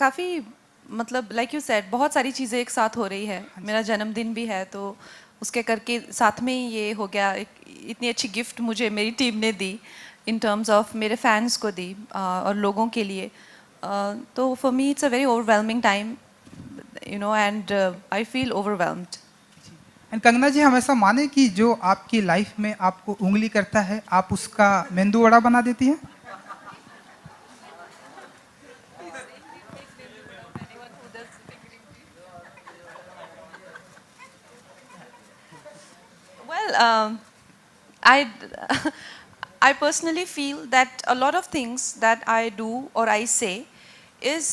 काफ़ी मतलब like you said बहुत सारी चीज़ें एक साथ हो रही है। मेरा जन्मदिन भी है तो उसके करके साथ में ही ये हो गया। इतनी अच्छी गिफ्ट मुझे मेरी टीम ने दी इन टर्म्स ऑफ मेरे फैंस को दी और लोगों के लिए। तो for me it's a very overwhelming time you know and I feel overwhelmed. And Kangana ji, हम ऐसा माने कि जो आपकी लाइफ में आपको उंगली करता है, आप उसका मेंदू वड़ा बना देती हैं? Well, I I personally feel that a lot of things that I do or I say is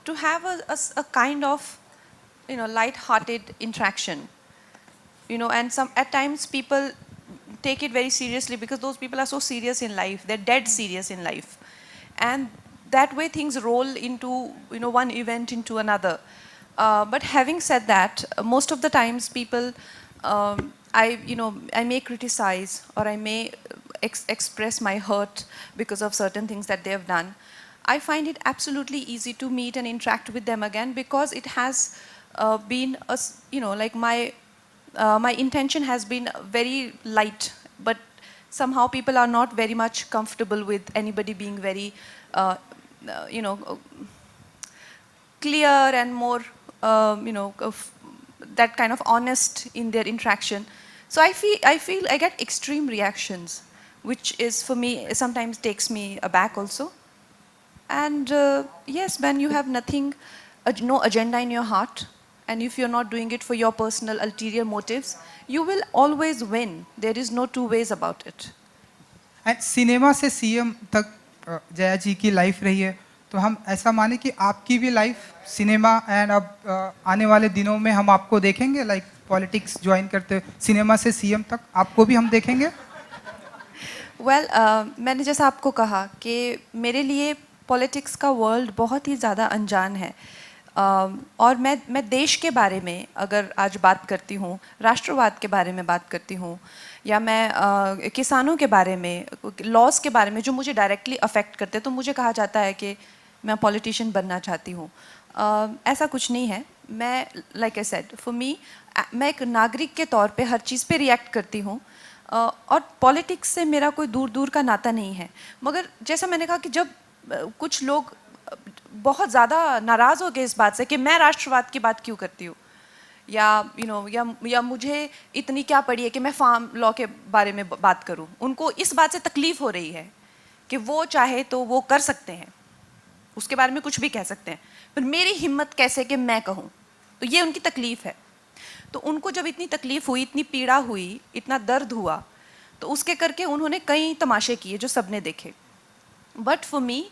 to have a kind of light-hearted interaction. And some at times people take it very seriously because those people are so serious in life. They're dead serious in life, and that way things roll into one event into another. But having said that, most of the times people, I may criticize or I may express my hurt because of certain things that they have done. I find it absolutely easy to meet and interact with them again because it has been like my intention has been very light, but somehow people are not very much comfortable with anybody being very you know clear and more that kind of honest in their interaction. So I feel I get extreme reactions, which is for me sometimes takes me aback also. And yes, when you have nothing, no agenda in your heart, and if you're not doing it for your personal ulterior motives, you will always win. There is no two ways about it. And cinema से CM तक जया जी की life रही है, तो हम ऐसा माने कि आपकी भी लाइफ सिनेमा एंड अब आने वाले दिनों में हम आपको देखेंगे लाइक पॉलिटिक्स ज्वाइन करते सिनेमा से सीएम तक आपको भी हम देखेंगे? Well, मैंने जैसा आपको कहा कि मेरे लिए पॉलिटिक्स का वर्ल्ड बहुत ही ज़्यादा अनजान है। और मैं देश के बारे में अगर आज बात करती हूँ, राष्ट्रवाद के बारे में बात करती हूँ, या मैं किसानों के बारे में, लॉज के बारे में जो मुझे डायरेक्टली अफेक्ट करते हैं, तो मुझे कहा जाता है कि मैं पॉलिटिशियन बनना चाहती हूँ। ऐसा कुछ नहीं है। मैं like I said, for me, मैं एक नागरिक के तौर पे हर चीज़ पे रिएक्ट करती हूँ और पॉलिटिक्स से मेरा कोई दूर दूर का नाता नहीं है। मगर जैसा मैंने कहा कि जब कुछ लोग बहुत ज़्यादा नाराज़ हो गए इस बात से कि मैं राष्ट्रवाद की बात क्यों करती हूँ, या मुझे इतनी क्या पड़ी है कि मैं फार्म लॉ के बारे में बात करूँ, उनको इस बात से तकलीफ़ हो रही है कि वो चाहे तो वो कर सकते हैं, उसके बारे में कुछ भी कह सकते हैं, पर मेरी हिम्मत कैसे कि मैं कहूँ, तो ये उनकी तकलीफ़ है। तो उनको जब इतनी तकलीफ़ हुई, इतनी पीड़ा हुई, इतना दर्द हुआ, तो उसके करके उन्होंने कई तमाशे किए जो सबने देखे। बट फॉर मी,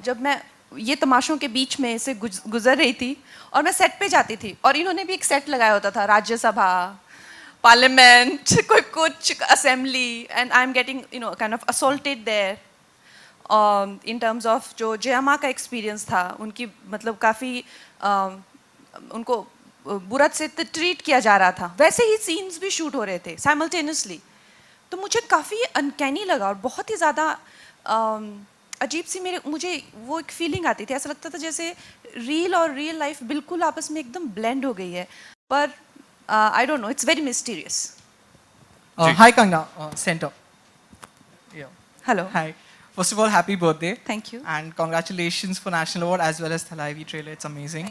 जब मैं ये तमाशों के बीच में से गुजर रही थी और मैं सेट पे जाती थी, और इन्होंने भी एक सेट लगाया होता था, राज्यसभा, पार्लियामेंट, कोई कुछ assembly, and I am getting kind of assaulted there in terms of जो जयामा का एक्सपीरियंस था, उनकी मतलब काफ़ी उनको बुरा से ट्रीट किया जा रहा था, वैसे ही सीन्स भी शूट हो रहे थे साइमल्टेनियसली। तो मुझे काफ़ी अनकैनी लगा और बहुत ही ज़्यादा अजीब सी मुझे वो एक फीलिंग आती थी। ऐसा लगता था जैसे रील और रियल लाइफ बिल्कुल आपस में एकदम ब्लेंड हो गई है। पर I don't know, it's very mysterious. Hi Kangna, Center. Yeah. Hello. Hi. First of all, happy birthday. Thank you. And congratulations for National Award as well as Thalaivi trailer. It's amazing.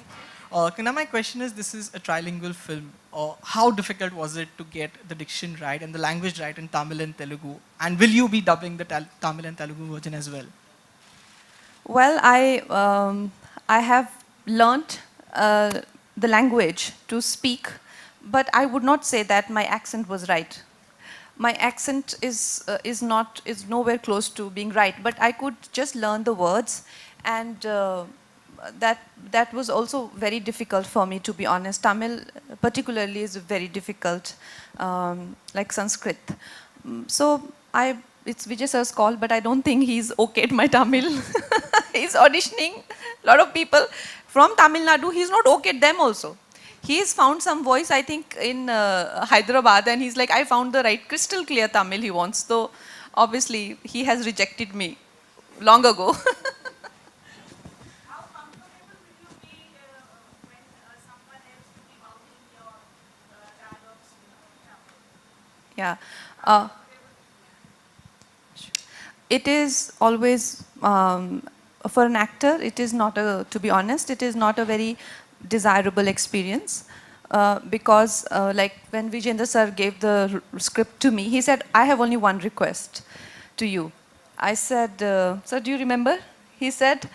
Kangna, my question is, this is a trilingual film. How difficult was it to get the diction right and the language right in Tamil and Telugu? And will you be dubbing the Tamil and Telugu version as well? Well, I have learnt the language to speak, but I would not say that my accent was right. My accent is nowhere close to being right, but I could just learn the words, and that was also very difficult for me, to be honest. Tamil particularly is very difficult, like Sanskrit. So it's Vijay sir's call, but I don't think he's okayed my Tamil. He's auditioning a lot of people from Tamil Nadu. He's not okayed them also. He's found some voice, I think, in Hyderabad, and he's like, I found the right crystal clear Tamil he wants. So obviously he has rejected me long ago. How comfortable will you be when someone else will be mouthing your dialogues in Tamil? Yeah. It is always, for an actor, it is not a, to be honest, it is not a very desirable experience. Because like when Vijayendra sir gave the script to me, he said, I have only one request to you. I said, sir, do you remember? He said,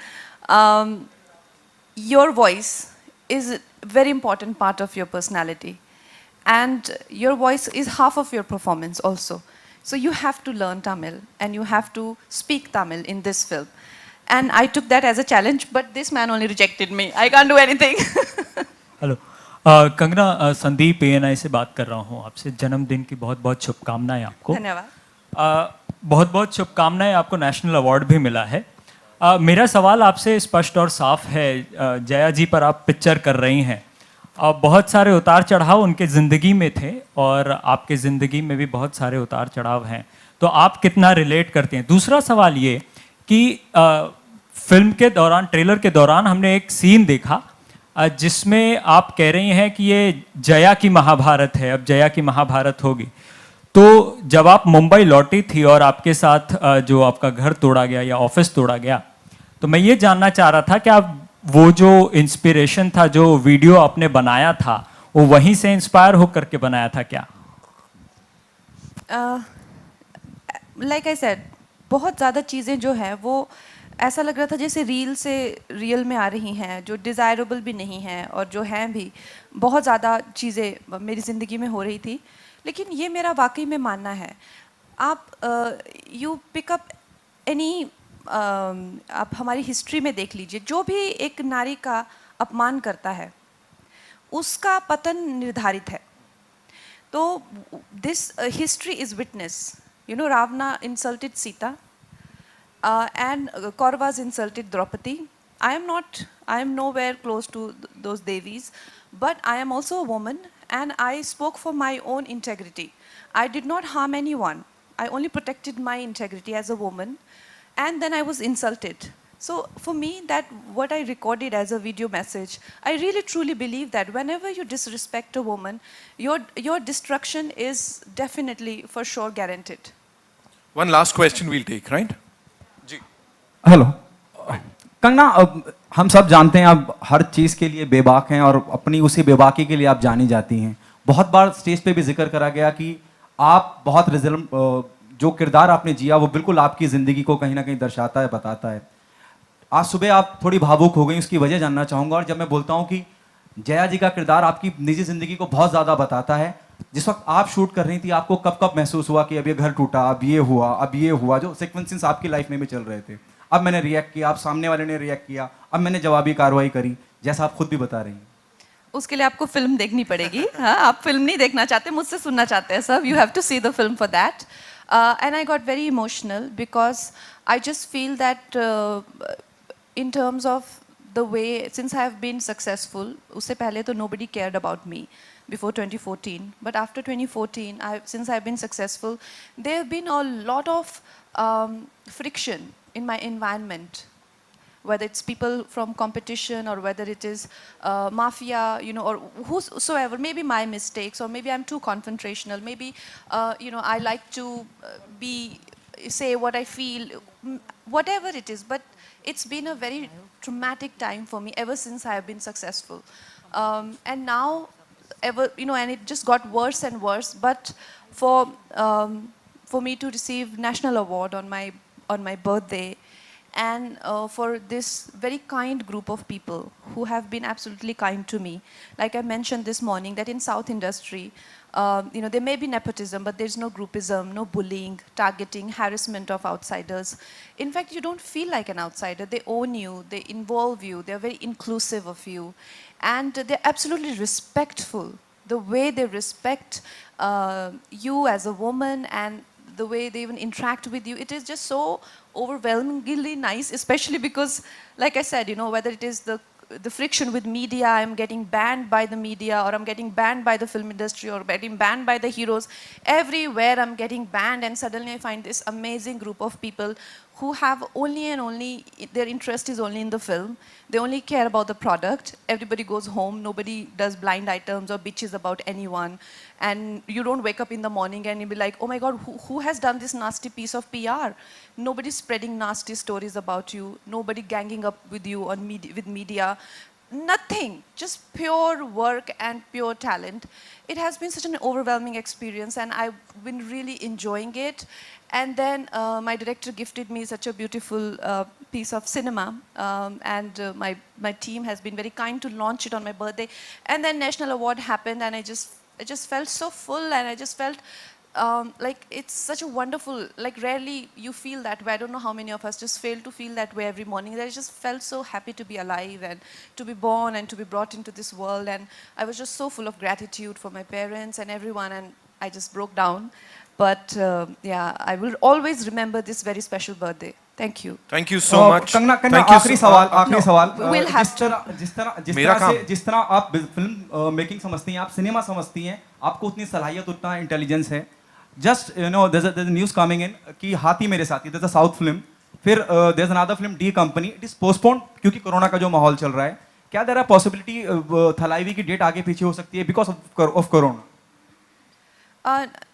your voice is a very important part of your personality. And your voice is half of your performance also. So you have to learn Tamil and you have to speak Tamil in this film. And I took that as a challenge, but this man only rejected me. I can't do anything. Hello Kangana, Sandeep ANI से बात कर रहा हूँ आपसे। जन्मदिन की बहुत बहुत शुभकामनाएं आपको। धन्यवाद। बहुत बहुत शुभकामनाएं, आपको नेशनल अवार्ड भी मिला है। मेरा सवाल आपसे स्पष्ट और साफ है। जया जी पर आप पिक्चर कर रही हैं, बहुत सारे उतार चढ़ाव उनके ज़िंदगी में थे और आपके ज़िंदगी में भी बहुत सारे उतार चढ़ाव हैं, तो आप कितना रिलेट करते हैं? दूसरा सवाल ये कि फिल्म के दौरान, ट्रेलर के दौरान हमने एक सीन देखा जिसमें आप कह रही हैं कि ये जया की महाभारत है, अब जया की महाभारत होगी। तो जब आप मुंबई लौटी थी और आपके साथ जो आपका घर तोड़ा गया या ऑफिस तोड़ा गया, तो मैं ये जानना चाह रहा था कि आप वो जो इंस्पिरेशन था, जो वीडियो आपने बनाया था, वो वहीं से इंस्पायर होकर के बनाया था क्या? Like I said, बहुत ज़्यादा चीज़ें जो हैं वो ऐसा लग रहा था जैसे रील से रियल में आ रही हैं, जो डिज़ायरेबल भी नहीं हैं और जो हैं भी। बहुत ज़्यादा चीज़ें मेरी ज़िंदगी में हो रही थी, लेकिन ये मेरा वाकई में मानना है। आप यू पिकअप एनी, आप हमारी हिस्ट्री में देख लीजिए, जो भी एक नारी का अपमान करता है उसका पतन निर्धारित है। तो this history is witness, you know, Ravana insulted Sita and Kauravas insulted Draupadi. I am nowhere close to those Devis, but I am also a woman and I spoke for my own integrity. I did not harm anyone. I only protected my integrity as a woman, and then I was insulted. So for me, that what I recorded as a video message, I really truly believe that whenever you disrespect a woman, your destruction is definitely for sure guaranteed. One last question we'll take, right? Hello Kangana, अब हम सब जानते हैं आप हर चीज़ के लिए बेबाक हैं और अपनी उसी बेबाकी के लिए आप जानी जाती हैं। बहुत बार स्टेज पे भी जिक्र करा गया कि आप बहुत जो किरदार आपने जिया वो बिल्कुल आपकी ज़िंदगी को कहीं ना कहीं दर्शाता है, बताता है। आज सुबह आप थोड़ी भावुक हो गई, उसकी वजह जानना चाहूँगा। और जब मैं बोलता हूँ कि जया जी का किरदार आपकी निजी ज़िंदगी को बहुत ज़्यादा बताता है, जिस वक्त आप शूट कर रही थी आपको कब कब महसूस हुआ कि अब ये घर टूटा, अब ये हुआ, अब ये हुआ, जो सीक्वेंसेस आपकी लाइफ में भी चल रहे थे? अब मैंने रिएक्ट किया, अब सामने वाले ने रिएक्ट किया, अब मैंने जवाबी कार्रवाई करी, जैसा आप खुद भी बता रही हैं। उसके लिए आपको फिल्म देखनी पड़ेगी। हाँ, आप फिल्म नहीं देखना चाहते, मुझसे सुनना चाहते हैं सब। You have to see the film for that. And I got very emotional because I just feel that in terms of the way, since I have been successful, usse pehle to nobody cared about me before 2014, but after 2014, since I've been successful, there have been a lot of friction in my environment, whether it's people from competition or whether it is mafia, you know, or whosoever, maybe my mistakes, or maybe I'm too confrontational, maybe, you know, I like to be say what I feel, whatever it is. But it's been a very traumatic time for me ever since I have been successful. And now, and it just got worse and worse. But for me to receive national award on my birthday, and for this very kind group of people who have been absolutely kind to me. Like I mentioned this morning, that in South industry, there may be nepotism, but there's no groupism, no bullying, targeting, harassment of outsiders. In fact, you don't feel like an outsider. They own you, they involve you, they're very inclusive of you, and they're absolutely respectful. The way they respect you as a woman, and the way they even interact with you, it is just so overwhelmingly nice, especially because, like I said, whether it is the friction with media, I'm getting banned by the media, or I'm getting banned by the film industry, or getting banned by the heroes. Everywhere I'm getting banned, and suddenly I find this amazing group of people who have only and only, their interest is only in the film. They only care about the product. Everybody goes home. Nobody does blind items or bitches about anyone. And you don't wake up in the morning and you be like, oh my God, who has done this nasty piece of PR? Nobody's spreading nasty stories about you. Nobody ganging up with you on with media. Nothing, just pure work and pure talent. It has been such an overwhelming experience, and I've been really enjoying it. And then my director gifted me such a beautiful piece of cinema, and my team has been very kind to launch it on my birthday. And then National Award happened, and I just felt so full, and I just felt like it's such a wonderful, like rarely you feel that way. I don't know how many of us just fail to feel that way every morning. I just felt so happy to be alive and to be born and to be brought into this world. And I was just so full of gratitude for my parents and everyone, and I just broke down. But yeah, I will always remember this very special birthday. Thank you. Thank you so much. Kangana Thank you आखिरी सवाल आखिरी सवाल we'll have मेरा काम। जिस तरह आप film making समझती हैं, आप सिनेमा समझती हैं, आपको उतनी सलाहियत, उतना इंटेलिजेंस है. Just there's a news coming in कि हाथी मेरे साथी, there's a साउथ फिल्म, फिर there's another film D company, it is postponed क्योंकि कोरोना का जो माहौल चल रहा है. क्या देर है पॉसिबिलिटी थलाईवी की डेट आगे पीछे हो सकती है because of corona?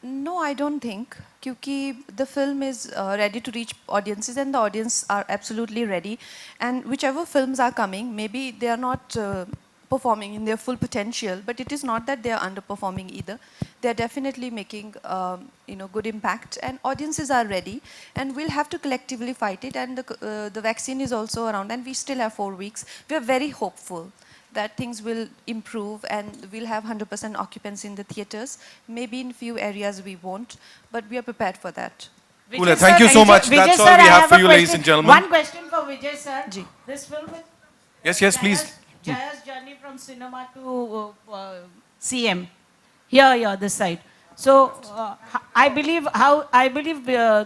No, I don't think. Because the film is ready to reach audiences, and the audience are absolutely ready. And whichever films are coming, maybe they are not performing in their full potential, but it is not that they are underperforming either. They are definitely making good impact, and audiences are ready. And we'll have to collectively fight it. And the vaccine is also around, and we still have 4 weeks. We are very hopeful that things will improve and we'll have 100% occupancy in the theatres. Maybe in few areas we won't, but we are prepared for that. Cool. Thank you so much. That's all we have for you, ladies and gentlemen. One question for Vijay sir. Ji. This film with Yes, please. Jaya's journey from cinema to CM. Here, this side. So I believe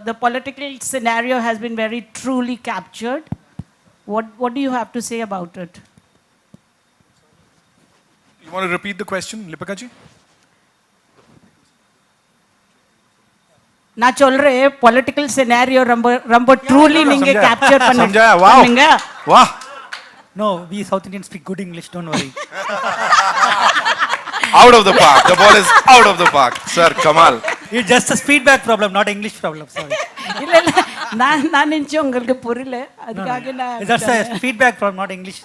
the political scenario has been very truly captured. What do you have to say about it? You want to repeat the question, Lipika ji? ना चल रहे political scenario रंबो truly निंगे capture पन्ने समझाया, wow. पन्नेंगा. Wow. No, we South Indians speak good English, don't worry. Out of the park. The ball is out of the park. Sir, Kamal. It's just a feedback problem, not English problem, sorry. ಇಲ್ಲ ಇಲ್ಲ ನಾನು ನಿಂಚು உங்களுக்கு புரியல அதுக்காக நான் That's a feedback problem, not English.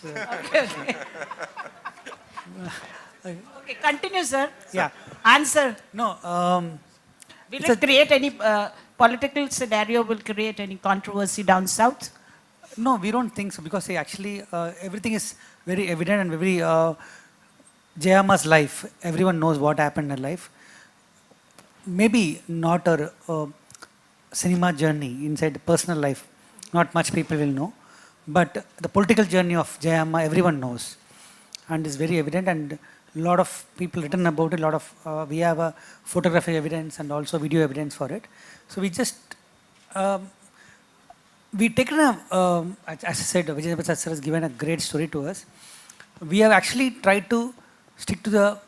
Okay, continue sir. Yeah. Answer. No, Will it create any political scenario, will create any controversy down south? no, we don't think so because see, actually everything is very evident and very Jayama's life. Everyone knows what happened in her life. Maybe not her cinema journey inside the personal life. Not much people will know, but the political journey of Jayama, everyone knows, and is very evident. And a lot of people written about it. A lot of we have a photographic evidence and also video evidence for it. So we just we taken a as I said, Vijay Prasad sir has given a great story to us. We have actually tried to stick to the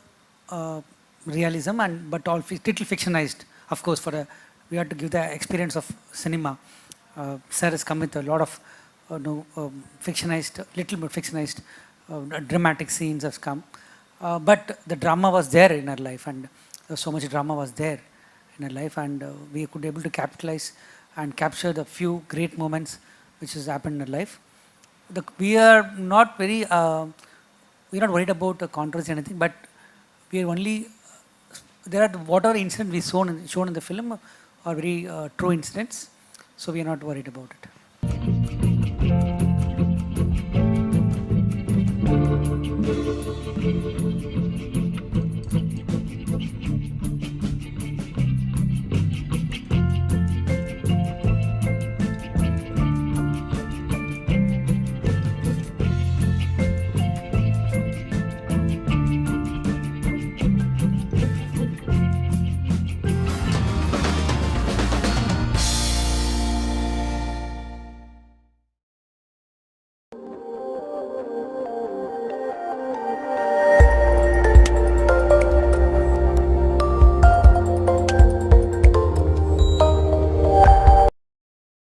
realism and but all little fictionized, of course. We have to give the experience of cinema. Sir has come with a lot of fictionized, little bit fictionized, dramatic scenes have come. But the drama was there in her life, and so much drama was there in her life, and we could be able to capitalize and capture the few great moments which has happened in life. We are not very, we're not worried about the controversy or anything, but we are only, there are whatever incident we shown in the film are very true incidents, so we are not worried about it.